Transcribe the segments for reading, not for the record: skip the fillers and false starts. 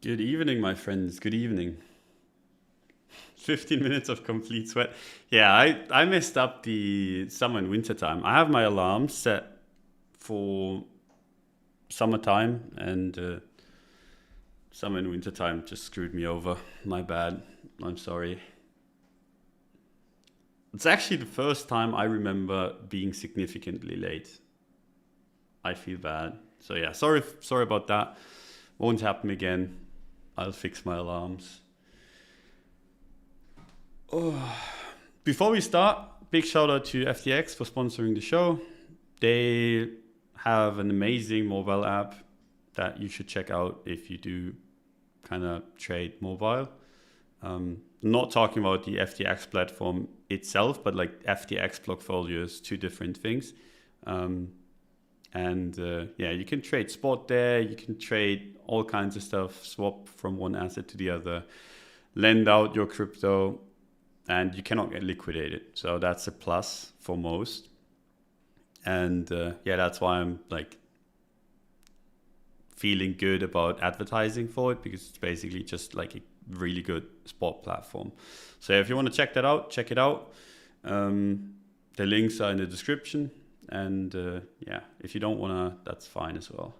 Good evening, my friends. Good evening. 15 minutes of complete sweat. Yeah, I messed up the summer and winter time. I have my alarm set for summertime, and summer and winter time just screwed me over. My bad. I'm sorry. It's actually the first time I remember being significantly late. I feel bad. So yeah, sorry about that. Won't happen again. I'll fix my alarms. Oh. Before we start, big shout out to FTX for sponsoring the show. They have an amazing mobile app that you should check out if you do kind of trade mobile. Not talking about the FTX platform itself, but like FTX portfolios, two different things. Yeah, you can trade spot there. You can trade all kinds of stuff, swap from one asset to the other, lend out your crypto, and you cannot get liquidated. So that's a plus for most. And yeah, that's why I'm like feeling good about advertising for it, because it's basically just like a really good spot platform. So if you want to check that out, check it out. The links are in the description. And yeah, if you don't want to, that's fine as well.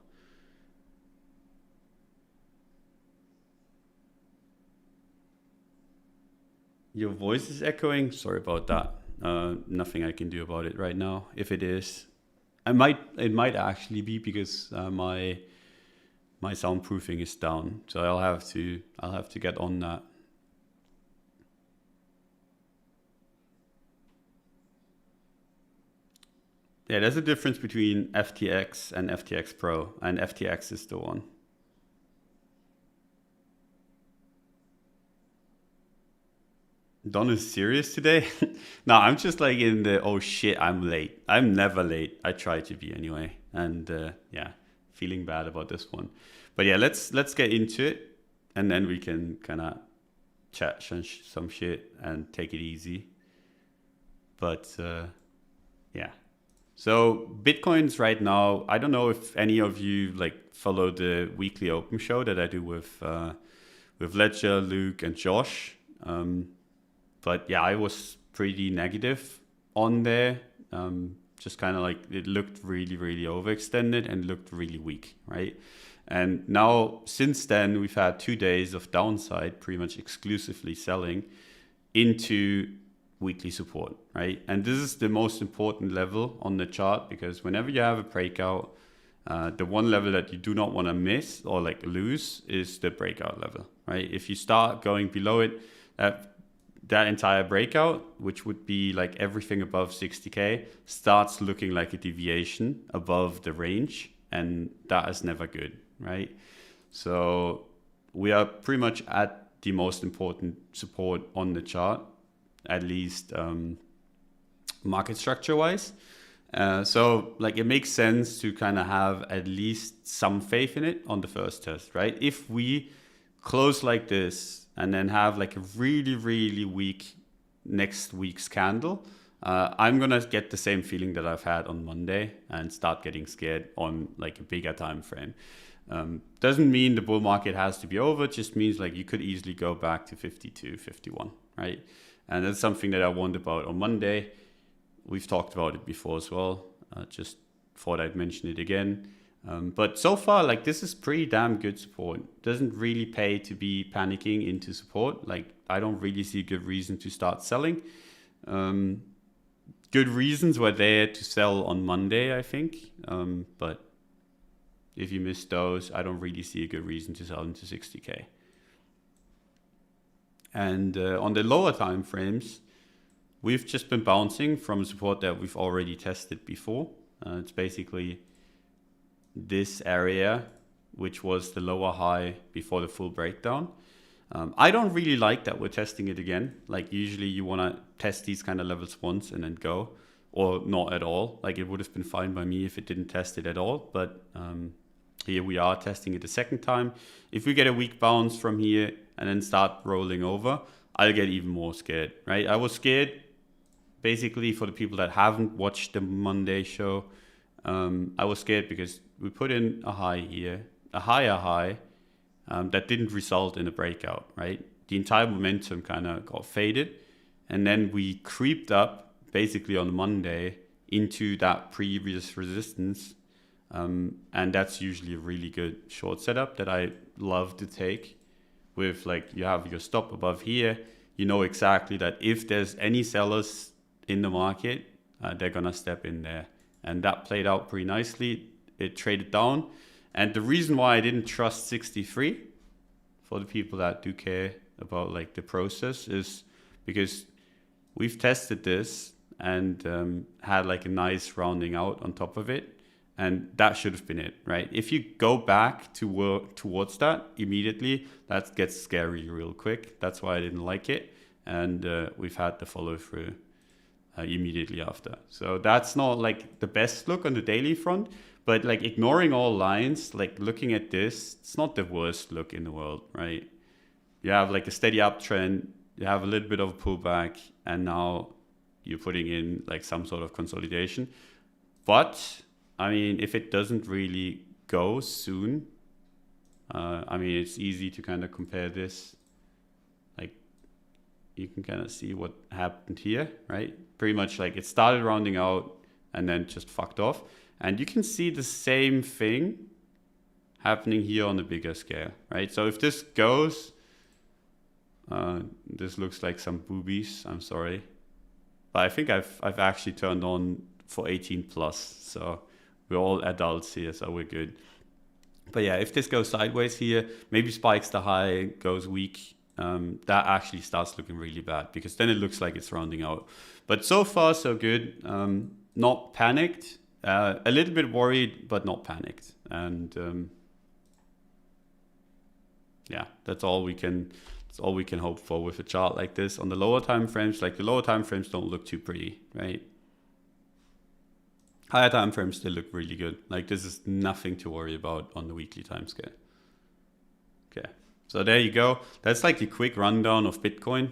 Your voice is echoing. Sorry about that. Nothing I can do about it right now. If it is, it might actually be because my soundproofing is down. So I'll have to get on that. Yeah, there's a difference between FTX and FTX Pro, and FTX is the one. Don is serious today? No, I'm just like in the oh shit, I'm late. I'm never late. I try to be anyway, and yeah, feeling bad about this one. But yeah, let's get into it, and then we can kind of chat some shit and take it easy. But yeah, so Bitcoin's right now. I don't know if any of you like follow the weekly open show that I do with Ledger, Luke, and Josh. But yeah, I was pretty negative on there. Just kind of like it looked really, really overextended and looked really weak, right? And now, since then, we've had 2 days of downside, pretty much exclusively selling into weekly support, right? And this is the most important level on the chart, because whenever you have a breakout, the one level that you do not want to miss or like lose is the breakout level, right? If you start going below it, that entire breakout, which would be like everything above 60K, starts looking like a deviation above the range, and that is never good, right? So we are pretty much at the most important support on the chart, at least market structure wise. So like it makes sense to kind of have at least some faith in it on the first test, right? If we close like this and then have like a really, really weak next week's candle, I'm going to get the same feeling that I've had on Monday and start getting scared on like a bigger time frame. Doesn't mean the bull market has to be over. It just means like you could easily go back to 52, 51, right? And that's something that I warned about on Monday. We've talked about it before as well. Just thought I'd mention it again. But so far, like this is pretty damn good support. Doesn't really pay to be panicking into support. Like I don't really see a good reason to start selling. Good reasons were there to sell on Monday, I think. But if you missed those, I don't really see a good reason to sell into 60K. And on the lower time frames, we've just been bouncing from support that we've already tested before. It's basically this area, which was the lower high before the full breakdown. I don't really like that we're testing it again. Like usually you want to test these kind of levels once and then go, or not at all. Like it would have been fine by me if it didn't test it at all. But here we are testing it a second time. If we get a weak bounce from here and then start rolling over, I'll get even more scared, right? I was scared basically for the people that haven't watched the Monday show. I was scared because we put in a high here, a higher high, that didn't result in a breakout, right? The entire momentum kind of got faded, and then we creeped up basically on Monday into that previous resistance. And that's usually a really good short setup that I love to take with, like, you have your stop above here. You know exactly that if there's any sellers in the market, they're going to step in there. And that played out pretty nicely. It traded down. And the reason why I didn't trust 63, for the people that do care about like the process, is because we've tested this and had like a nice rounding out on top of it. And that should have been it, right? If you go back to work towards that immediately, that gets scary real quick. That's why I didn't like it. And we've had the follow through immediately after. So that's not like the best look on the daily front, but like ignoring all lines, like looking at this, it's not the worst look in the world, right? You have like a steady uptrend, you have a little bit of a pullback, and now you're putting in like some sort of consolidation. But I mean, if it doesn't really go soon, I mean, it's easy to kind of compare this. Like, you can kind of see what happened here, right? Pretty much like it started rounding out and then just fucked off. And you can see the same thing happening here on a bigger scale, right? So if this goes, this looks like some boobies, I'm sorry. But I think I've actually turned on for 18 plus, so we're all adults here, so we're good. But yeah, if this goes sideways here, maybe spikes the high, goes weak, that actually starts looking really bad, because then it looks like it's rounding out. But so far, so good. Not panicked, a little bit worried, but not panicked. And yeah, that's all we can hope for with a chart like this. On the lower time frames, like the lower time frames don't look too pretty, right? Higher time frames still look really good. Like, this is nothing to worry about on the weekly time scale. Okay, so there you go. That's like the quick rundown of Bitcoin.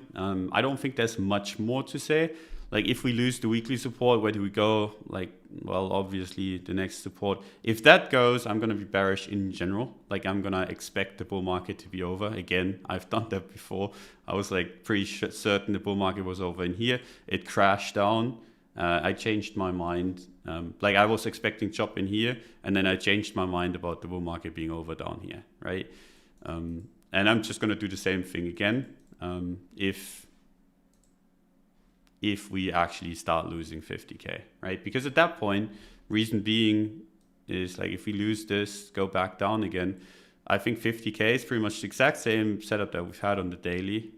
I don't think there's much more to say. Like, if we lose the weekly support, where do we go? Like, well, obviously the next support. If that goes, I'm going to be bearish in general. Like, I'm going to expect the bull market to be over. Again, I've done that before. I was like pretty certain the bull market was over in here. It crashed down. I changed my mind. Like, I was expecting chop in here, and then I changed my mind about the bull market being over down here, right? And I'm just going to do the same thing again. If we actually start losing 50K, right? Because at that point, reason being is, like, if we lose this, go back down again, I think 50K is pretty much the exact same setup that we've had on the daily.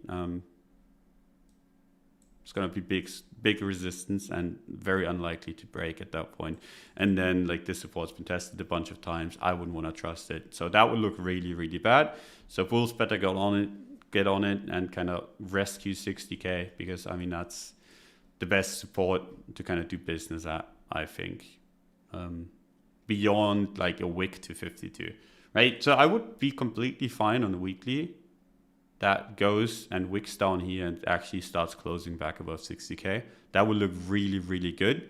It's going to be big resistance and very unlikely to break at that point. And then, like, this support's been tested a bunch of times. I wouldn't want to trust it. So that would look really, really bad. So bulls better get on it and kind of rescue 60K, because I mean, that's the best support to kind of do business at, I think, beyond like a wick to 52, right? So I would be completely fine on the weekly that goes and wicks down here and actually starts closing back above 60K. That would look really, really good.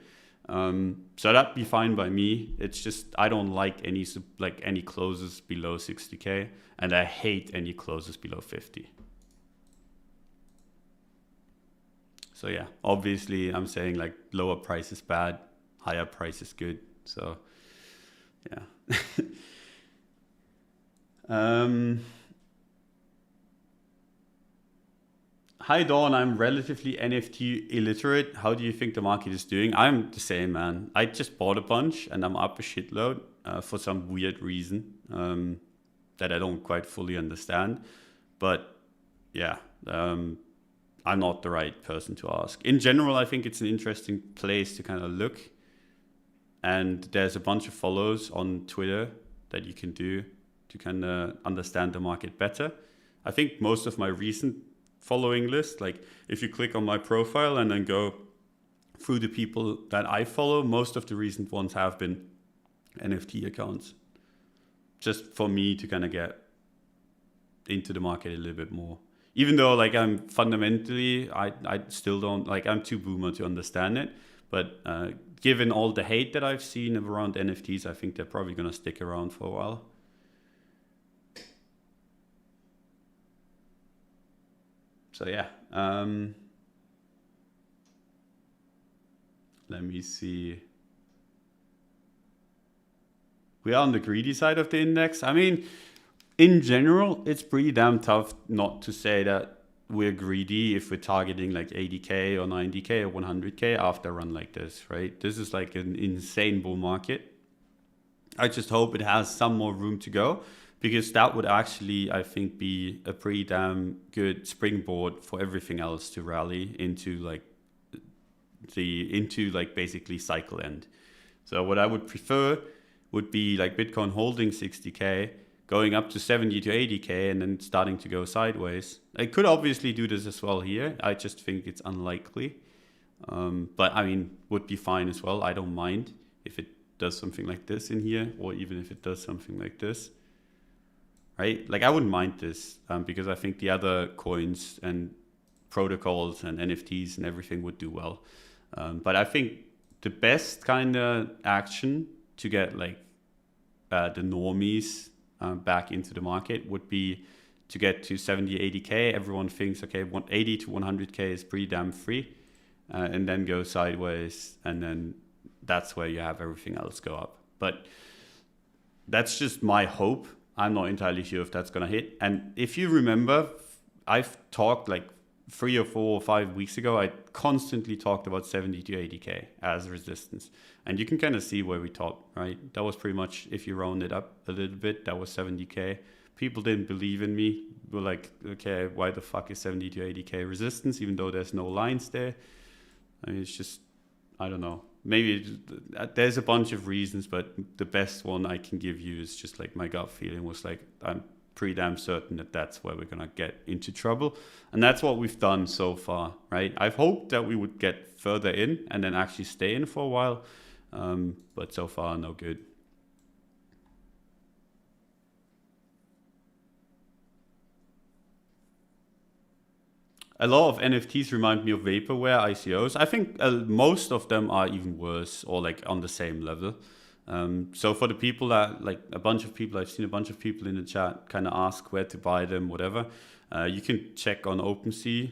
So that'd be fine by me. It's just, I don't like any closes below 60K, and I hate any closes below 50. So yeah, obviously I'm saying like lower price is bad, higher price is good. So yeah. Hi Dawn, I'm relatively NFT illiterate. How do you think the market is doing? I'm the same, man. I just bought a bunch and I'm up a shitload for some weird reason that I don't quite fully understand. But yeah, I'm not the right person to ask. In general, I think it's an interesting place to kind of look. And there's a bunch of follows on Twitter that you can do to kind of understand the market better. I think most of my recent following list, like if you click on my profile and then go through the people that I follow, most of the recent ones have been NFT accounts. Just for me to kind of get into the market a little bit more. Even though like I'm fundamentally, I still don't, like I'm too boomer to understand it. But given all the hate that I've seen around NFTs, I think they're probably going to stick around for a while. So yeah, let me see. We are on the greedy side of the index. I mean, in general, it's pretty damn tough not to say that we're greedy if we're targeting like 80K or 90K or 100K after a run like this, right? This is like an insane bull market. I just hope it has some more room to go, because that would actually, I think, be a pretty damn good springboard for everything else to rally into basically cycle end. So what I would prefer would be like Bitcoin holding 60K, going up to 70 to 80K, and then starting to go sideways. I could obviously do this as well here. I just think it's unlikely. But I mean, would be fine as well. I don't mind if it does something like this in here, or even if it does something like this, right? Like I wouldn't mind this, because I think the other coins and protocols and NFTs and everything would do well. But I think the best kind of action to get like the normies back into the market would be to get to 70, 80K. Everyone thinks, okay, 80 to 100K is pretty damn free, and then go sideways, and then that's where you have everything else go up. But that's just my hope. I'm not entirely sure if that's going to hit. And if you remember, I've talked like 3 or 4 or 5 weeks ago, I constantly talked about 70 to 80K as resistance. And you can kind of see where we talked, right? That was pretty much, if you round it up a little bit, that was 70K. People didn't believe in me. Were like, okay, why the fuck is 70 to 80K resistance, even though there's no lines there? I mean, it's just, I don't know. Maybe there's a bunch of reasons, but the best one I can give you is just like my gut feeling was like, I'm pretty damn certain that that's where we're going to get into trouble. And that's what we've done so far, right? I've hoped that we would get further in and then actually stay in for a while. But so far, no good. A lot of NFTs remind me of vaporware ICOs. I think most of them are even worse or like on the same level. So for the people that, like a bunch of people, I've seen a bunch of people in the chat kind of ask where to buy them, whatever. You can check on OpenSea.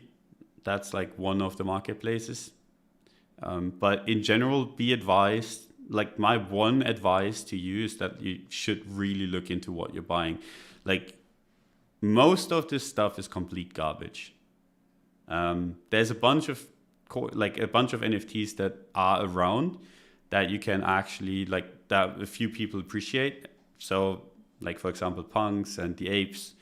That's like one of the marketplaces. But in general, be advised, like my one advice to you is that you should really look into what you're buying. Like most of this stuff is complete garbage. There's a bunch of NFTs that are around that you can actually like that a few people appreciate. So like for example, punks and the apes,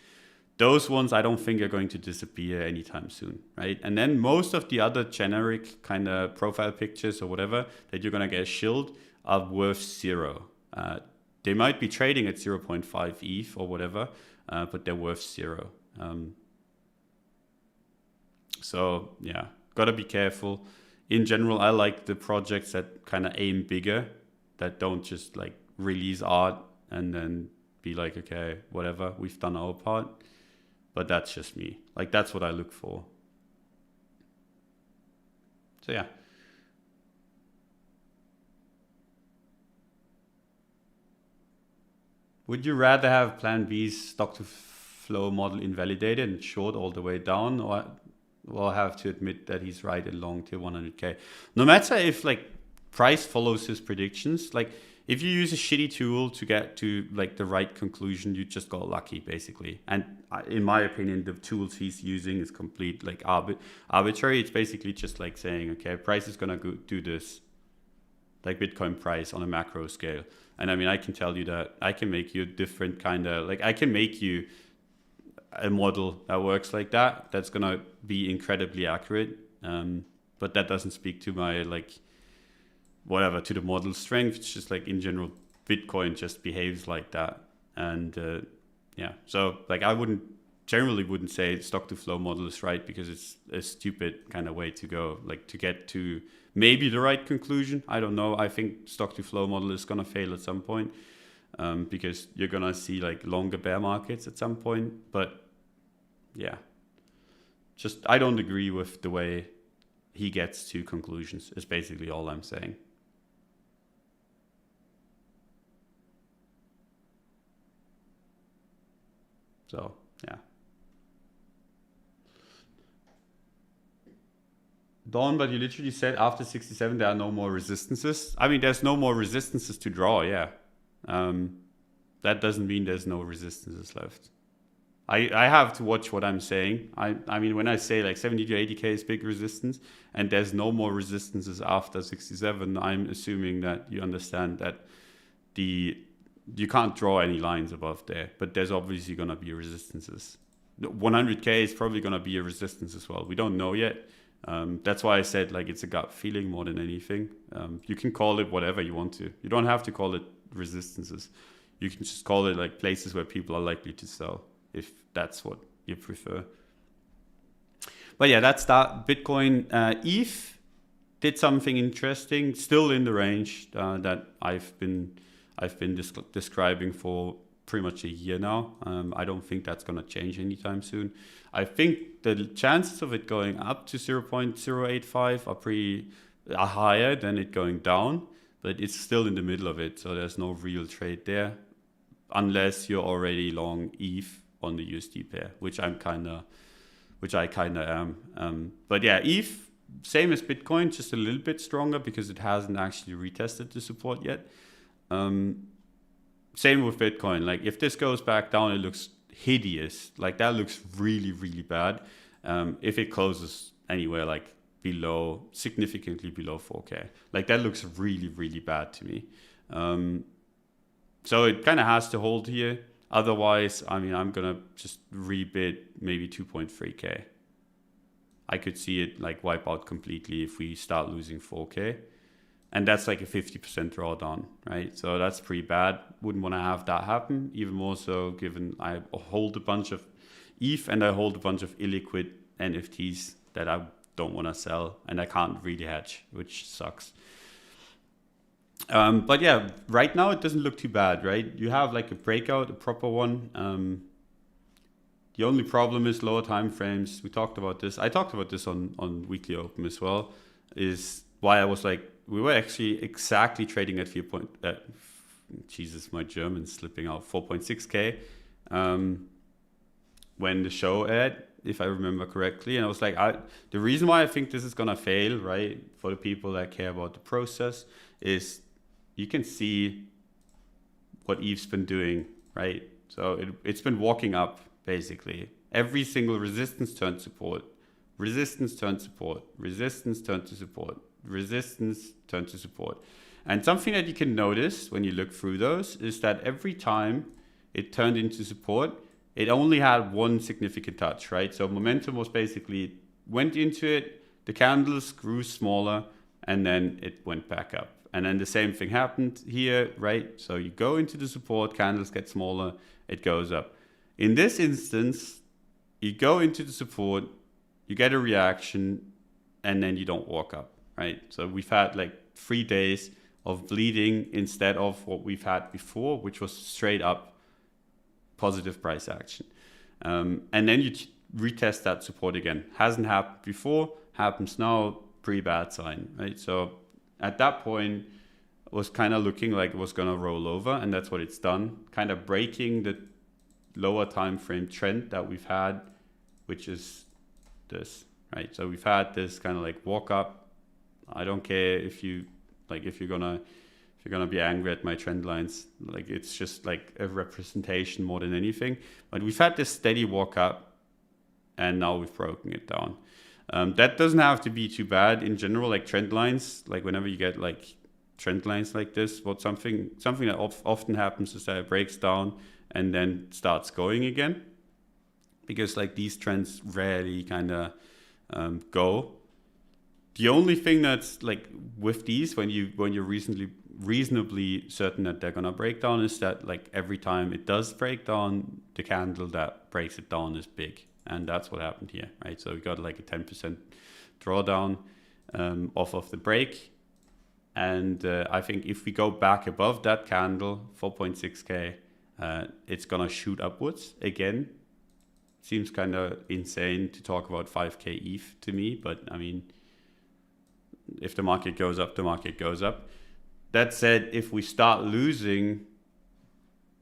those ones I don't think are going to disappear anytime soon, right? And then most of the other generic kind of profile pictures or whatever that you're gonna get shilled are worth zero. They might be trading at 0.5 ETH or whatever, but they're worth zero. So yeah, gotta be careful. In general, I like the projects that kind of aim bigger, that don't just like release art and then be like, okay, whatever, we've done our part. But that's just me. Like that's what I look for. So yeah. Would you rather have Plan B's stock to flow model invalidated and short all the way down, or will have to admit that he's right and long till 100K? No matter if like price follows his predictions, like if you use a shitty tool to get to like the right conclusion, you just got lucky basically. And in my opinion, the tools he's using is complete like arbitrary. It's basically just like saying, okay, price is gonna do this, like Bitcoin price on a macro scale. And I mean, I can tell you that I can make you a different kind of like, I can make you a model that works like that. That's gonna be incredibly accurate. But that doesn't speak to my like whatever, to the model strength. It's just like in general, Bitcoin just behaves like that. And yeah, so like I generally wouldn't say stock to flow model is right, because it's a stupid kind of way to go, like to get to maybe the right conclusion. I don't know. I think stock to flow model is gonna fail at some point, because you're gonna see like longer bear markets at some point. But yeah, just I don't agree with the way he gets to conclusions is basically all I'm saying. So yeah. Dawn, but you literally said after 67 there are no more resistances. I mean, there's no more resistances to draw, yeah. That doesn't mean there's no resistances left. I have to watch what I'm saying. I mean, when I say like 70 to 80k is big resistance and there's no more resistances after 67, I'm assuming that you understand that you can't draw any lines above there, but there's obviously going to be resistances. 100k is probably going to be a resistance as well. We don't know yet. That's why I said like it's a gut feeling more than anything. You can call it whatever you want to. You don't have to call it resistances. You can just call it like places where people are likely to sell, if that's what you prefer. But yeah, that's that. Bitcoin, ETH did something interesting, still in the range that I've been describing for pretty much a year now. I don't think that's going to change anytime soon. I think the chances of it going up to 0.085 are higher than it going down, but it's still in the middle of it, so there's no real trade there, unless you're already long ETH on the USD pair, which I kind of am. But yeah, ETH, same as Bitcoin, just a little bit stronger because it hasn't actually retested the support yet. Same with Bitcoin. Like if this goes back down, it looks hideous. Like that looks really, really bad. If it closes anywhere like significantly below 4K, like that looks really, really bad to me. So it kind of has to hold here. Otherwise, I mean, I'm going to just rebid maybe 2.3K. I could see it like wipe out completely if we start losing 4K. And that's like a 50% drawdown, right? So that's pretty bad. Wouldn't want to have that happen. Even more so given I hold a bunch of ETH and I hold a bunch of illiquid NFTs that I don't want to sell. And I can't really hedge, which sucks. But yeah, right now it doesn't look too bad, right? You have like a breakout, a proper one. The only problem is lower time frames. We talked about this. I talked about this on Weekly Open as well, is why I was like, we were actually exactly trading at Jesus, my German's slipping out, 4.6K when the show aired, if I remember correctly. And I was like, the reason why I think this is going to fail, right, for the people that care about the process, is you can see what ETH's been doing, right? So it's been walking up, basically. Every single resistance turned support, resistance turned support, resistance turned to support, resistance turned to support. And something that you can notice when you look through those is that every time it turned into support, it only had one significant touch, right? So momentum was basically went into it, the candles grew smaller, and then it went back up. And then the same thing happened here, right? So you go into the support, candles get smaller, it goes up. In this instance, you go into the support, you get a reaction, and then you don't walk up. Right, so we've had like 3 days of bleeding instead of what we've had before, which was straight up positive price action. And then you retest that support again. Hasn't happened before, happens now, pretty bad sign, right? So at that point, it was kind of looking like it was going to roll over, and that's what it's done, kind of breaking the lower time frame trend that we've had, which is this, right? So we've had this kind of like walk up. I don't care if you're gonna be angry at my trend lines. Like it's just like a representation more than anything. But we've had this steady walk up, and now we've broken it down. That doesn't have to be too bad in general. Like trend lines, like whenever you get like trend lines like this, something that often happens is that it breaks down and then starts going again, because like these trends rarely kind of go. The only thing that's like with these, when you're reasonably certain that they're gonna break down, is that like every time it does break down, the candle that breaks it down is big, and that's what happened here, right? So we got like a 10% drawdown off of the break, and I think if we go back above that candle, 4.6K, it's gonna shoot upwards again. Seems kind of insane to talk about 5K ETH to me, but I mean, if the market goes up, the market goes up. That said, if we start losing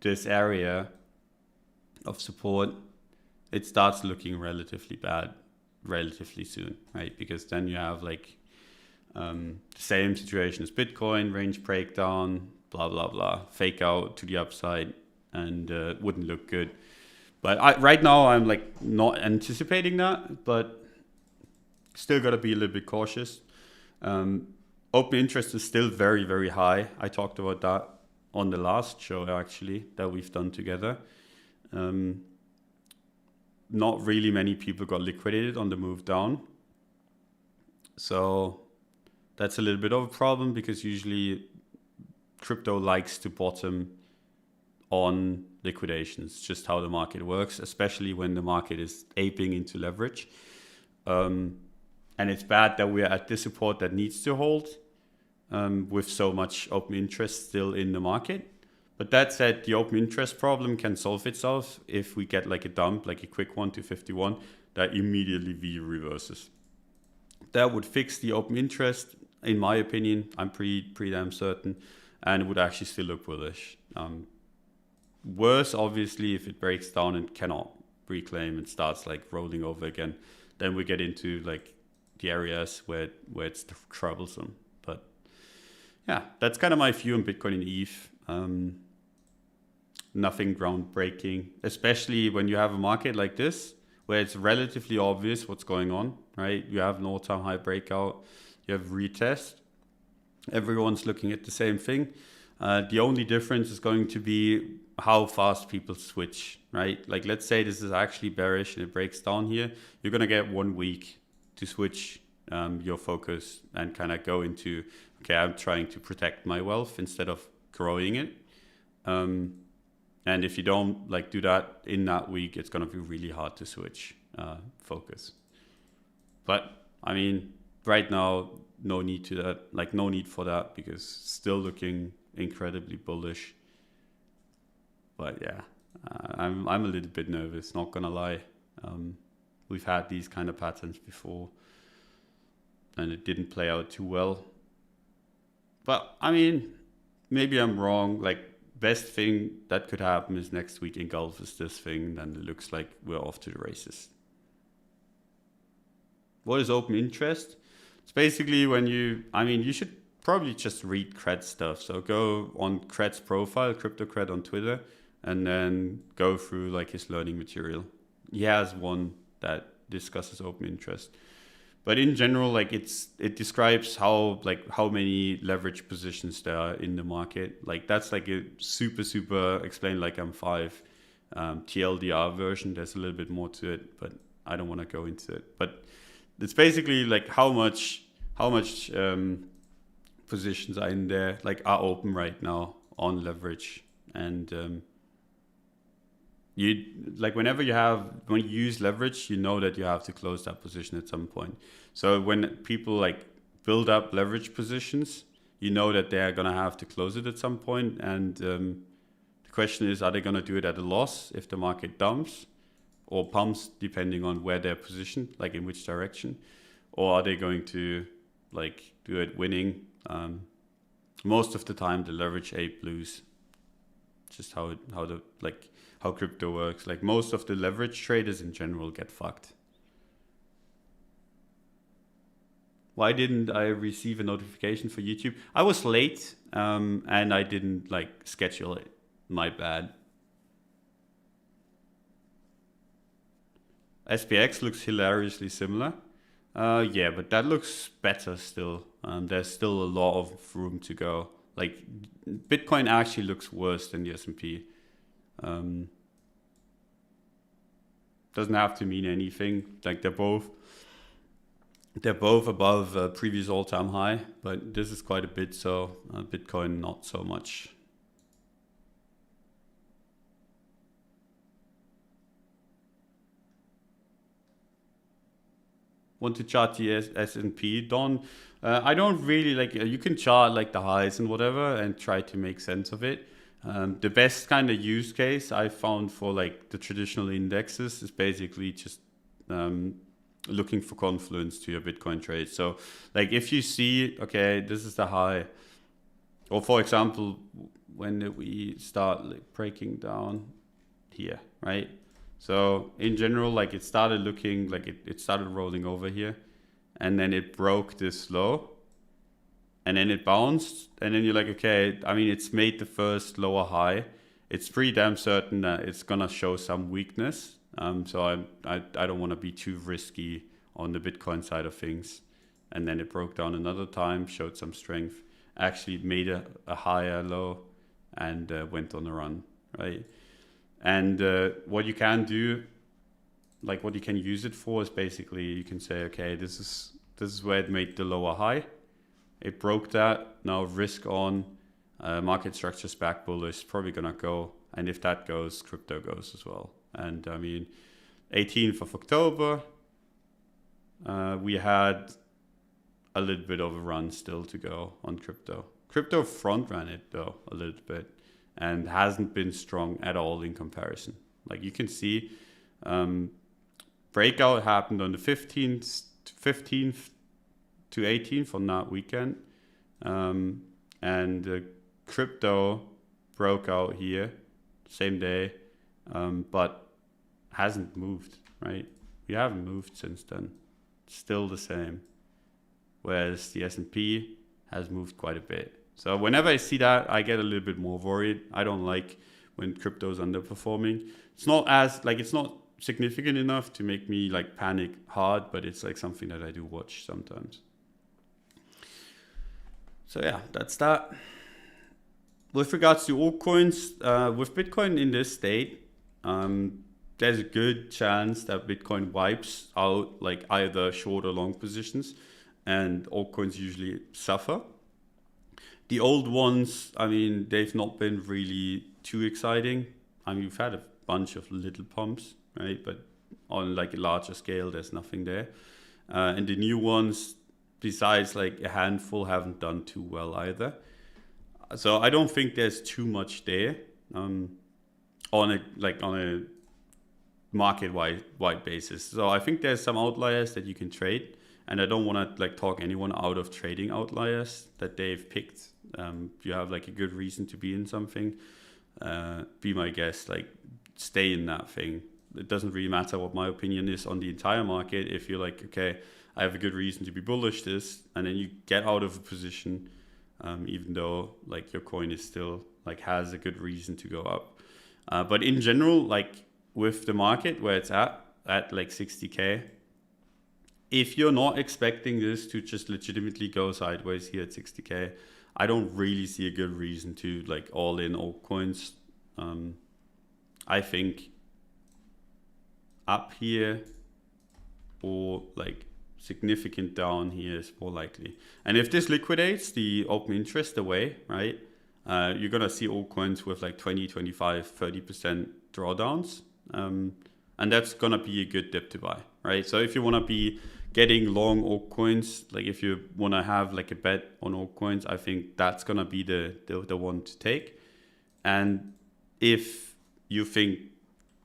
this area of support, it starts looking relatively bad relatively soon, right? Because then you have like the same situation as Bitcoin, range breakdown, blah, blah, blah, fake out to the upside, and wouldn't look good. But right now I'm like not anticipating that, but still got to be a little bit cautious. Open interest is still very, very high. I talked about that on the last show actually that we've done together. Not really many people got liquidated on the move down. So that's a little bit of a problem because usually crypto likes to bottom on liquidations, just how the market works, especially when the market is aping into leverage. And it's bad that we're at this support that needs to hold with so much open interest still in the market. But that said, the open interest problem can solve itself if we get like a dump, like a quick one to 51, that immediately V reverses. That would fix the open interest, in my opinion. I'm pretty damn certain, and it would actually still look bullish. Worse, obviously, if it breaks down and cannot reclaim and starts like rolling over again, then we get into like the areas where it's troublesome. But yeah, that's kind of my view on Bitcoin and ETH. Nothing groundbreaking, especially when you have a market like this where it's relatively obvious what's going on, right? You have an all-time high breakout, you have retest, everyone's looking at the same thing. The only difference is going to be how fast people switch, right? Like let's say this is actually bearish and it breaks down here, you're going to get 1 week to switch your focus and kind of go into, okay, I'm trying to protect my wealth instead of growing it. And if you don't like do that in that week, it's going to be really hard to switch focus. But I mean, right now, no need to that, like no need for that because still looking incredibly bullish. But yeah, I'm a little bit nervous, not gonna lie. We've had these kind of patterns before and it didn't play out too well. But I mean, maybe I'm wrong. Like, best thing that could happen is next week engulfs this thing, then it looks like we're off to the races. What is open interest? It's basically when you should probably just read Cred's stuff. So go on Cred's profile, CryptoCred on Twitter, and then go through like his learning material. He has one that discusses open interest. But in general, like it describes how many leverage positions there are in the market. Like that's like a super explained like M5 TLDR version. There's a little bit more to it, but I don't want to go into it. But it's basically like how much positions are in there, like are open right now on leverage. And you like when you use leverage, you know that you have to close that position at some point. So when people like build up leverage positions, you know that they're gonna have to close it at some point. And the question is, are they gonna do it at a loss if the market dumps or pumps, depending on where they're positioned, like in which direction, or are they going to like do it winning? Most of the time, the leverage ape lose. Just how crypto works. Like most of the leverage traders in general get fucked. Why didn't I receive a notification for YouTube? I was late and I didn't like schedule it. My bad. SPX looks hilariously similar. Yeah, but that looks better still. There's still a lot of room to go. Like Bitcoin actually looks worse than the S&P. Doesn't have to mean anything. Like they're both above previous all-time high, but this is quite a bit. So Bitcoin not so much. Want to chart the S&P, Don? I don't really like. You can chart like the highs and whatever, and try to make sense of it. The best kind of use case I found for like the traditional indexes is basically just looking for confluence to your Bitcoin trade. So like if you see, okay, this is the high, or for example, when did we start like breaking down here, right? So in general, like it started looking like it started rolling over here, and then it broke this low, and then it bounced, and then you're like, okay, I mean, it's made the first lower high. It's pretty damn certain that it's gonna show some weakness. So I don't want to be too risky on the Bitcoin side of things. And then it broke down another time, showed some strength, actually made a higher low, and went on a run, right? And what you can do, like what you can use it for, is basically you can say, okay, this is where it made the lower high. It broke that. Now risk on. Market structure's back bullish, probably gonna go. And if that goes, crypto goes as well. And I mean, 18th of October, we had a little bit of a run still to go on crypto. Crypto front ran it though a little bit, and hasn't been strong at all in comparison. Like you can see, breakout happened on the 15th to 18th on that weekend, and crypto broke out here same day, but hasn't moved, right? We haven't moved since then. Still the same, whereas the S&P has moved quite a bit. So whenever I see that, I get a little bit more worried. I don't like when crypto is underperforming. It's not significant enough to make me like panic hard, but it's like something that I do watch sometimes. So yeah, that's that. With regards to altcoins, with Bitcoin in this state, there's a good chance that Bitcoin wipes out like either short or long positions, and altcoins usually suffer. The old ones, I mean, they've not been really too exciting. I mean, we've had a bunch of little pumps, right? But on like a larger scale, there's nothing there. And the new ones, besides like a handful, haven't done too well either. So I don't think there's too much there on a market-wide basis. So I think there's some outliers that you can trade, and I don't want to like talk anyone out of trading outliers that they've picked. You have like a good reason to be in something. Be my guest, like stay in that thing. It doesn't really matter what my opinion is on the entire market. If you're like, okay, I have a good reason to be bullish this, and then you get out of a position, even though like your coin is still like has a good reason to go up. But in general, like with the market where it's at like 60K, if you're not expecting this to just legitimately go sideways here at 60K, I don't really see a good reason to like all in altcoins. I think up here or like significant down here is more likely. And if this liquidates the open interest away, right, you're going to see altcoins with like 20, 25, 30% drawdowns. And that's going to be a good dip to buy, right? So if you want to be getting long altcoins, like if you want to have like a bet on altcoins, I think that's going to be the one to take. And if you think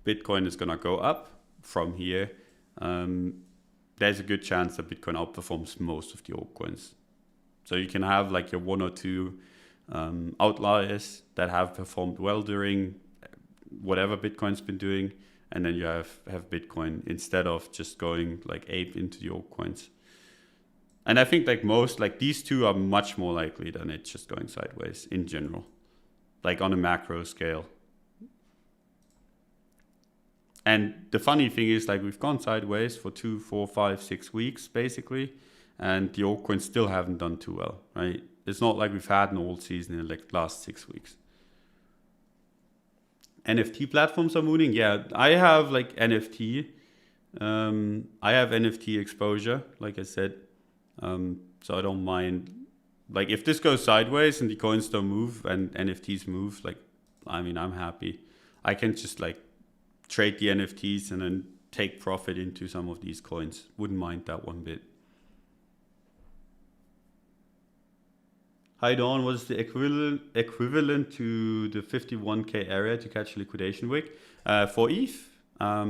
Bitcoin is going to go up from here, there's a good chance that Bitcoin outperforms most of the altcoins. So you can have like your one or two outliers that have performed well during whatever Bitcoin's been doing, and then you have Bitcoin instead of just going like ape into the altcoins. And I think like most, like these two are much more likely than it just going sideways in general, like on a macro scale. And the funny thing is, like, we've gone sideways for 2, 4, 5, 6 weeks, basically, and the altcoins still haven't done too well, right? It's not like we've had an alt season in like last 6 weeks. NFT platforms are moving. Yeah, I have like NFT. I have NFT exposure, like I said. So I don't mind. Like, if this goes sideways and the coins don't move and NFTs move, like, I mean, I'm happy. I can just like trade the NFTs and then take profit into some of these coins. Wouldn't mind that one bit. Hi Dawn, what is the equivalent to the 51K area to catch liquidation wick? For ETH, I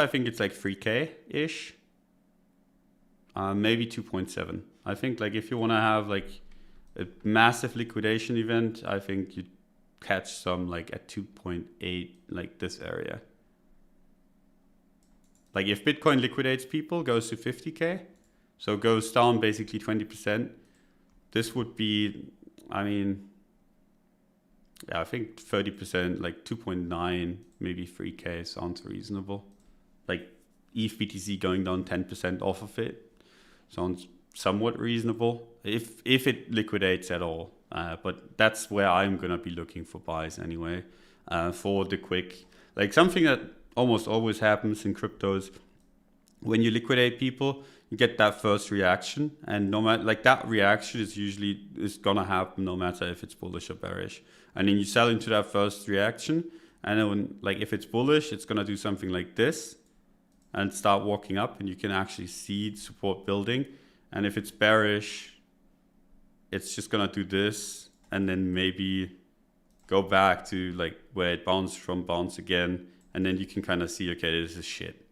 think it's like 3K-ish. Maybe 2.7. I think like if you want to have like a massive liquidation event, I think you catch some like at 2.8, like this area. Like if Bitcoin liquidates people, goes to 50K, so goes down basically 20%, this would be, I mean, yeah, I think 30%, like 2.9, maybe 3K sounds reasonable. Like ETH BTC going down 10% off of it sounds somewhat reasonable if it liquidates at all. But that's where I'm gonna be looking for buys anyway. For the quick, like something that almost always happens in cryptos, when you liquidate people, you get that first reaction, and no matter, like that reaction is gonna happen no matter if it's bullish or bearish. And then you sell into that first reaction, and then when, like if it's bullish, it's gonna do something like this and start walking up, and you can actually see support building. And if it's bearish, it's just gonna do this and then maybe go back to like where it bounced from, bounce again, and then you can kind of see, okay, this is shit.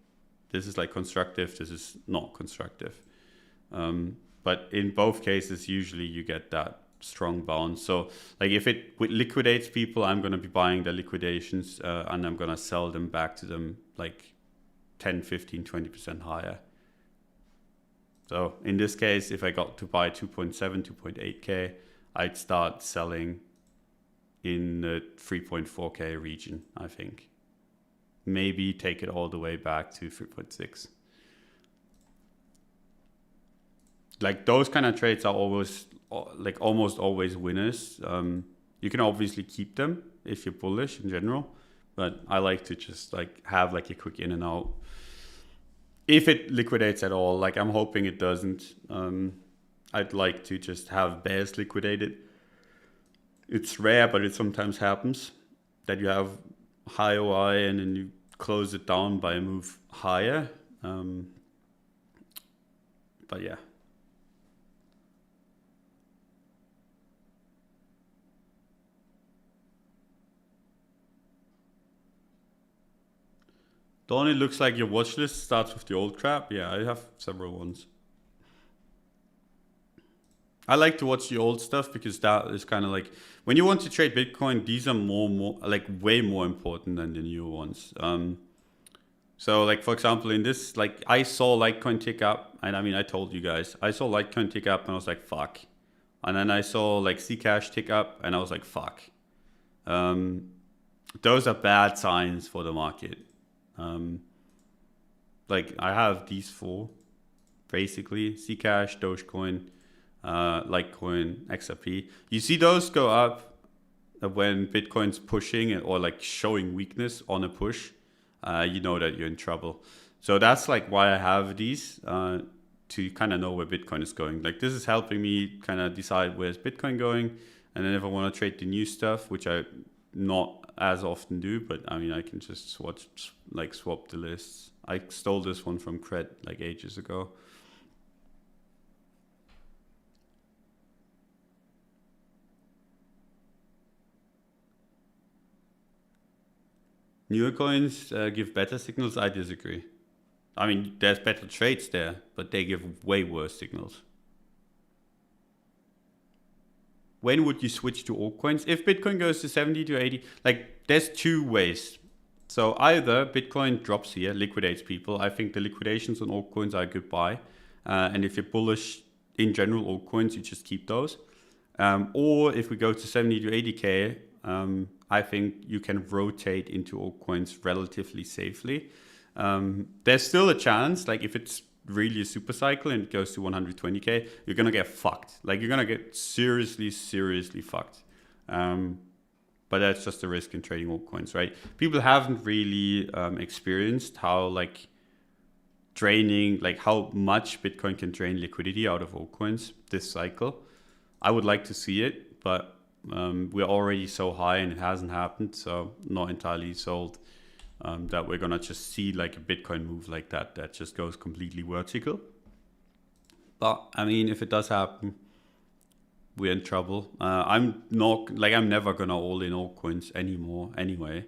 This is like constructive, this is not constructive. But in both cases, usually you get that strong bounce. So like if it liquidates people, I'm gonna be buying the liquidations and I'm gonna sell them back to them like 10, 15, 20% higher. So in this case, if I got to buy 2.7, 2.8K, I'd start selling in the 3.4K region, I think. Maybe take it all the way back to 3.6. Like those kind of trades are always, like almost always winners. You can obviously keep them if you're bullish in general, but I like to just like have like a quick in and out. If it liquidates at all, like I'm hoping it doesn't. I'd like to just have bears liquidated. It's rare, but it sometimes happens that you have high OI and then you close it down by a move higher. But yeah. Don, it looks like your watch list starts with the old crap. Yeah, I have several ones. I like to watch the old stuff because that is kind of like when you want to trade Bitcoin, these are more like way more important than the new ones. So like for example, in this, like I saw Litecoin tick up, and I mean I told you guys, I saw Litecoin tick up and I was like fuck, and then I saw like Zcash tick up and I was like fuck. Those are bad signs for the market. Like I have these four, basically Zcash, Dogecoin, Litecoin, XRP. You see those go up when Bitcoin's pushing or like showing weakness on a push. You know that you're in trouble. So that's like why I have these to kind of know where Bitcoin is going. Like this is helping me kind of decide where's Bitcoin going. And then if I want to trade the new stuff, which I not as often do, but I mean I can just swap the lists. I stole this one from Cred like ages ago. Newer coins give better signals. I disagree. I mean, there's better trades there, but they give way worse signals. When would you switch to altcoins? If Bitcoin goes to 70 to 80, like there's two ways. So either Bitcoin drops here, liquidates people. I think the liquidations on altcoins are a good buy. And if you're bullish in general altcoins, you just keep those. Or if we go to 70 to 80K, I think you can rotate into altcoins relatively safely. There's still a chance, like if it's really a super cycle and it goes to 120K, you're gonna get fucked. Like you're gonna get seriously fucked. But that's just a risk in trading altcoins, right? People haven't really experienced how like draining, like how much Bitcoin can drain liquidity out of altcoins this cycle. I would like to see it, but we're already so high and it hasn't happened, so not entirely sold that we're gonna just see like a Bitcoin move like that just goes completely vertical. But I mean, if it does happen, we're in trouble. I'm never gonna all in altcoins anymore anyway,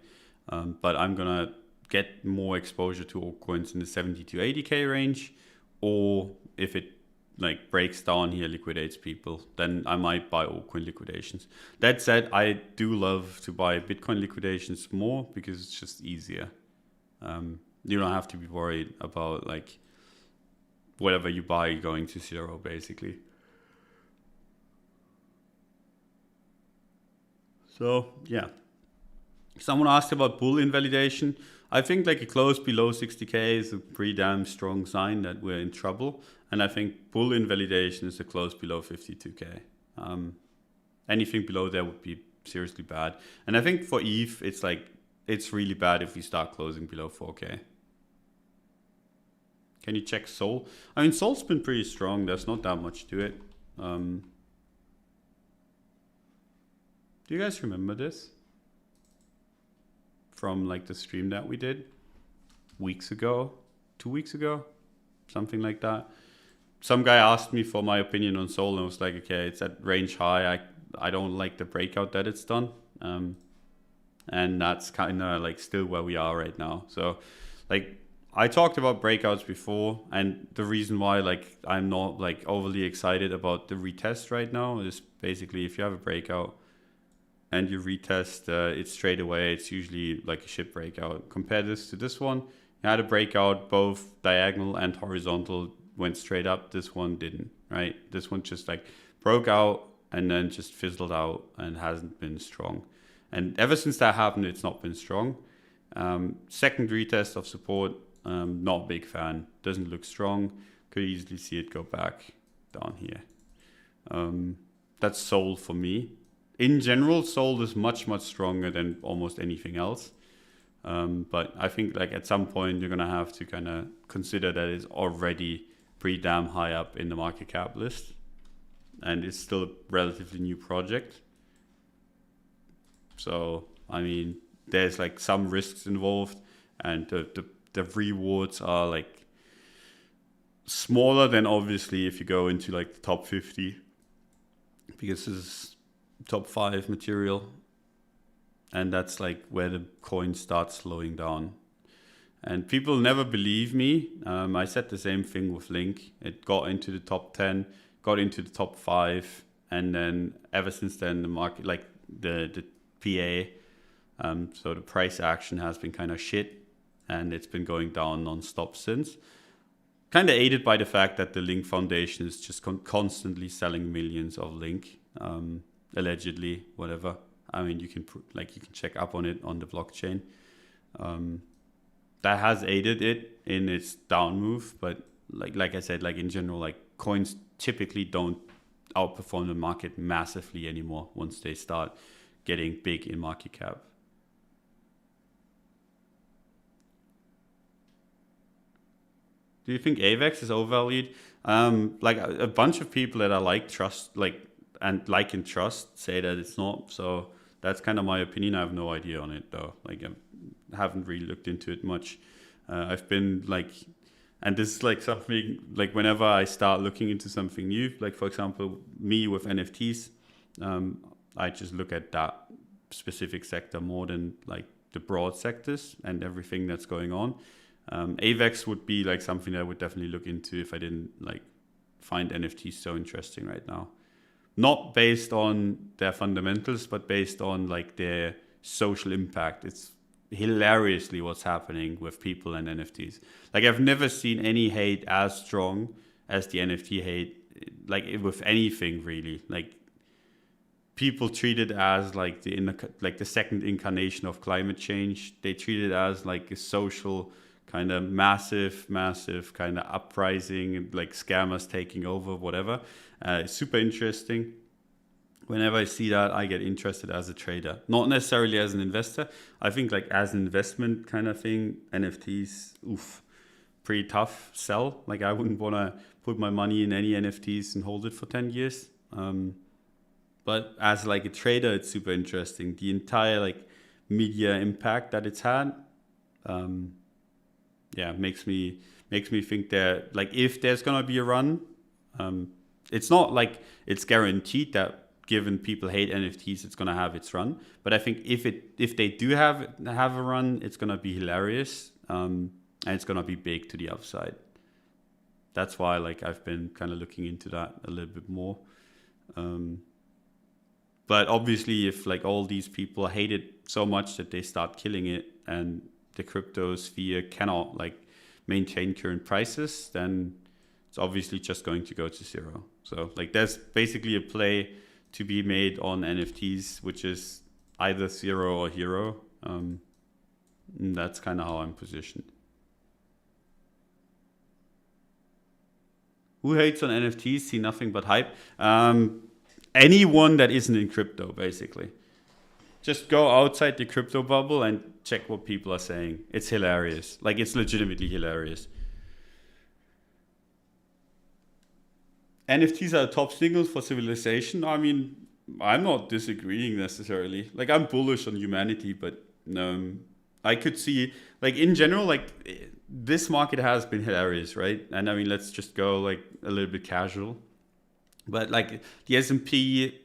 but I'm gonna get more exposure to altcoins in the 70 to 80K range, or if it like breaks down here, liquidates people, then I might buy altcoin liquidations. That said, I do love to buy Bitcoin liquidations more because it's just easier. You don't have to be worried about like whatever you buy going to zero, basically. So yeah, someone asked about bull invalidation. I think like a close below 60k is a pretty damn strong sign that we're in trouble. And I think bull invalidation is a close below 52k. Anything below there would be seriously bad. And I think for ETH, it's really bad if we start closing below 4k. Can you check Sol? I mean, Sol's been pretty strong. There's not that much to it. Do you guys remember this? From like the stream that we did weeks ago, 2 weeks ago, something like that. Some guy asked me for my opinion on Sol, and I was like, okay, it's at range high. I don't like the breakout that it's done. And that's kind of like still where we are right now. So like I talked about breakouts before, and the reason why like I'm not like overly excited about the retest right now is basically if you have a breakout and you retest it straight away, it's usually like a shit breakout. Compare this to this one. You had a breakout, both diagonal and horizontal went straight up. This one didn't, right? This one just like broke out and then just fizzled out and hasn't been strong. And ever since that happened, it's not been strong. Second retest of support, not a big fan. Doesn't look strong. Could easily see it go back down here. That's Sol for me. In general, Sol is much, much stronger than almost anything else. But I think like at some point you're going to have to kind of consider that it's already pretty damn high up in the market cap list. And it's still a relatively new project. So, I mean, there's like some risks involved, and the rewards are like smaller than obviously if you go into like the top 50, because this is top 5 material, and that's like where the coin starts slowing down. And people never believe me. I said the same thing with Link. It got into the top 10, got into the top 5, and then ever since then the market, like the PA, so the price action has been kind of shit, and it's been going down non-stop since. Kind of aided by the fact that the Link Foundation is just constantly selling millions of Link, allegedly, whatever. I mean, you can check up on it on the blockchain. That has aided it in its down move, but like I said, like in general, like coins typically don't outperform the market massively anymore once they start getting big in market cap. Do you think AVAX is overvalued? Like a bunch of people that I like and trust say that it's not. So that's kind of my opinion. I have no idea on it though. Like I haven't really looked into it much. I've been like, and this is like something like whenever I start looking into something new, like for example, me with NFTs, I just look at that specific sector more than like the broad sectors and everything that's going on. AVAX would be like something that I would definitely look into if I didn't like find NFTs so interesting right now. Not based on their fundamentals, but based on like their social impact. It's hilariously what's happening with people and NFTs. Like I've never seen any hate as strong as the NFT hate, like with anything really. Like people treat it as like the second incarnation of climate change. They treat it as like a social kind of massive kind of uprising, like scammers taking over, whatever. It's super interesting. Whenever I see that, I get interested as a trader, not necessarily as an investor. I think like as an investment kind of thing, NFTs, pretty tough sell. Like I wouldn't want to put my money in any NFTs and hold it for 10 years. But as like a trader, it's super interesting. The entire like media impact that it's had, makes me think that like if there's gonna be a run, it's not like it's guaranteed that given people hate NFTs, it's gonna have its run. But I think if they do have a run, it's gonna be hilarious, and it's gonna be big to the upside. that's why like I've been kind of looking into that a little bit more. But obviously, if like all these people hate it so much that they start killing it, and the crypto sphere cannot like maintain current prices, then it's obviously just going to go to zero. So like there's basically a play to be made on NFTs, which is either zero or hero. And that's kind of how I'm positioned. Who hates on NFTs? See nothing but hype. Anyone that isn't in crypto, basically. Just go outside the crypto bubble and check what people are saying. It's hilarious. Like, it's legitimately hilarious. NFTs are top signals for civilization. I mean, I'm not disagreeing necessarily. Like, I'm bullish on humanity, but I could see, like, in general, like, this market has been hilarious, right? And I mean, let's just go like a little bit casual. But like the S&P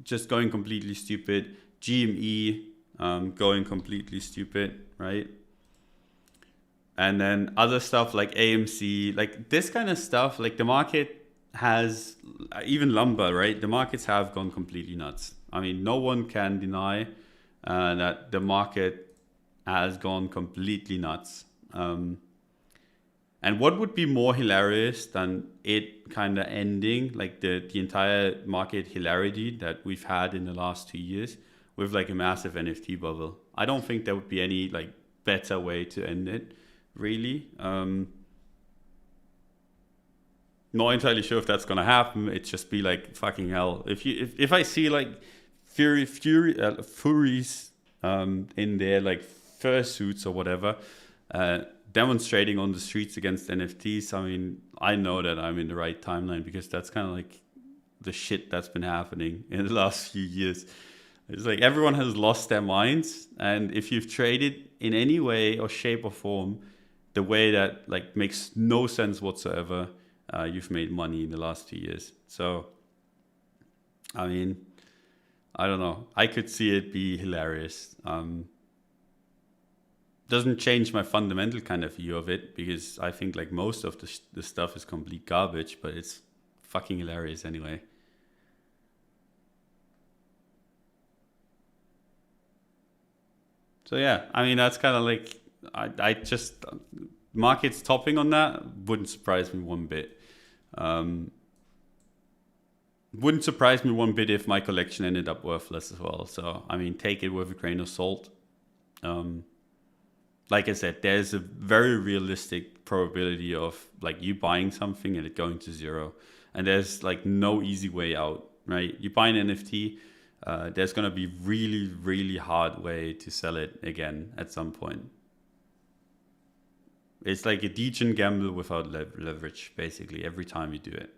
just going completely stupid. GME going completely stupid, right? And then other stuff like AMC, like this kind of stuff, like the market has, even lumber, right? The markets have gone completely nuts. I mean, no one can deny that the market has gone completely nuts. And what would be more hilarious than it kind of ending, like the entire market hilarity that we've had in the last 2 years with like a massive NFT bubble? I don't think there would be any like better way to end it, really. Not entirely sure if that's gonna happen. It's just be like fucking hell. If I see like furies in their like fursuits or whatever, demonstrating on the streets against NFTs, I mean, I know that I'm in the right timeline because that's kind of like the shit that's been happening in the last few years. It's like everyone has lost their minds, and if you've traded in any way or shape or form, the way that like makes no sense whatsoever, you've made money in the last 2 years. So, I mean, I don't know. I could see it be hilarious. Doesn't change my fundamental kind of view of it because I think like most of the stuff is complete garbage, but it's fucking hilarious anyway. So yeah, I mean that's kind of like I just markets topping on that wouldn't surprise me one bit. Wouldn't surprise me one bit if my collection ended up worthless as well. So I mean, take it with a grain of salt. Like I said, there's a very realistic probability of like you buying something and it going to zero, and there's like no easy way out, right? You buy an NFT, there's gonna be really, really hard way to sell it again at some point. It's like a degen gamble without leverage, basically, every time you do it.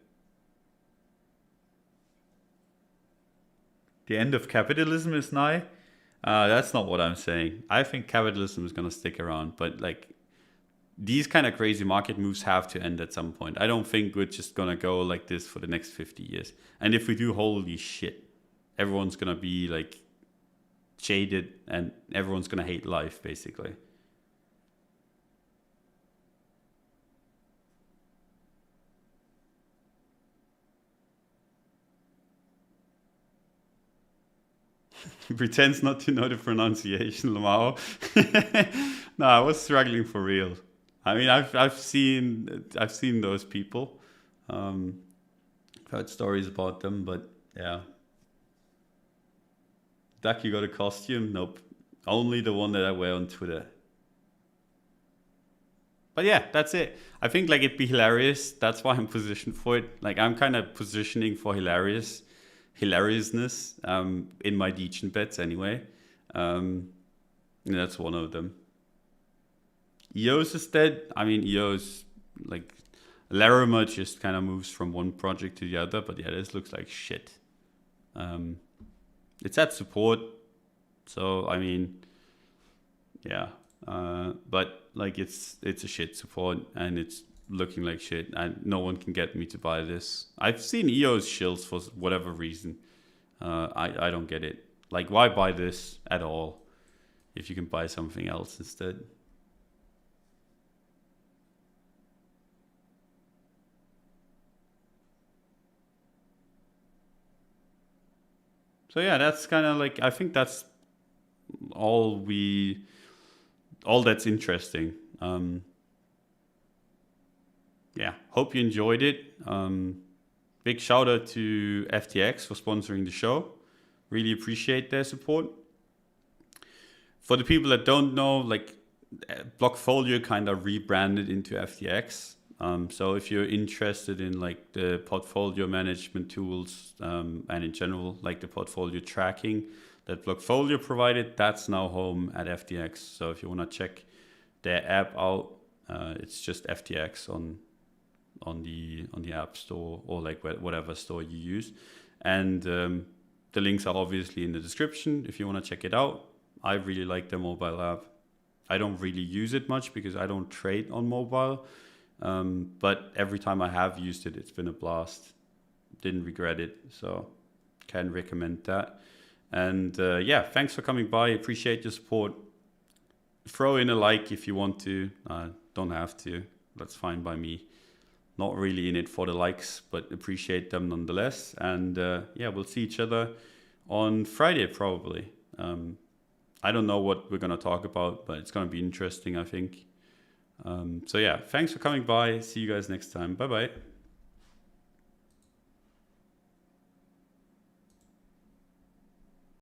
The end of capitalism is nigh. That's not what I'm saying. I think capitalism is going to stick around, but like these kind of crazy market moves have to end at some point. I don't think we're just going to go like this for the next 50 years. And if we do, holy shit, everyone's going to be like jaded and everyone's going to hate life, basically. He pretends not to know the pronunciation, Lamao. No, I was struggling for real. I mean, I've seen those people. I've heard stories about them, but yeah. Duck, you got a costume? Nope. Only the one that I wear on Twitter. But yeah, that's it. I think like it'd be hilarious. That's why I'm positioned for it. Like I'm kind of positioning for hilariousness in my degen bets anyway. And that's one of them. EOS is dead. I mean, EOS like Larimer just kind of moves from one project to the other, but yeah, this looks like shit. It's at support, so I mean, yeah. But like it's a shit support and it's looking like shit and no one can get me to buy this. I've seen EOS shills for whatever reason. I don't get it. Like why buy this at all if you can buy something else instead? So yeah, that's kind of like, I think that's all that's interesting. Yeah, hope you enjoyed it. Big shout out to FTX for sponsoring the show. Really appreciate their support. For the people that don't know, like Blockfolio kind of rebranded into FTX. So if you're interested in like the portfolio management tools and in general like the portfolio tracking that Blockfolio provided, that's now home at FTX. So if you want to check their app out, it's just FTX on the App Store or like whatever store you use, and the links are obviously in the description if you want to check it out. I really like their mobile app. I don't really use it much because I don't trade on mobile, but every time I have used it, it's been a blast. Didn't regret it, so can recommend that. And yeah, thanks for coming by. Appreciate your support. Throw in a like if you want to. Don't have to. That's fine by me. Not really in it for the likes, but appreciate them nonetheless. And yeah, we'll see each other on Friday probably. I don't know what we're going to talk about, but it's going to be interesting, I think. So yeah, thanks for coming by. See you guys next time. Bye-bye.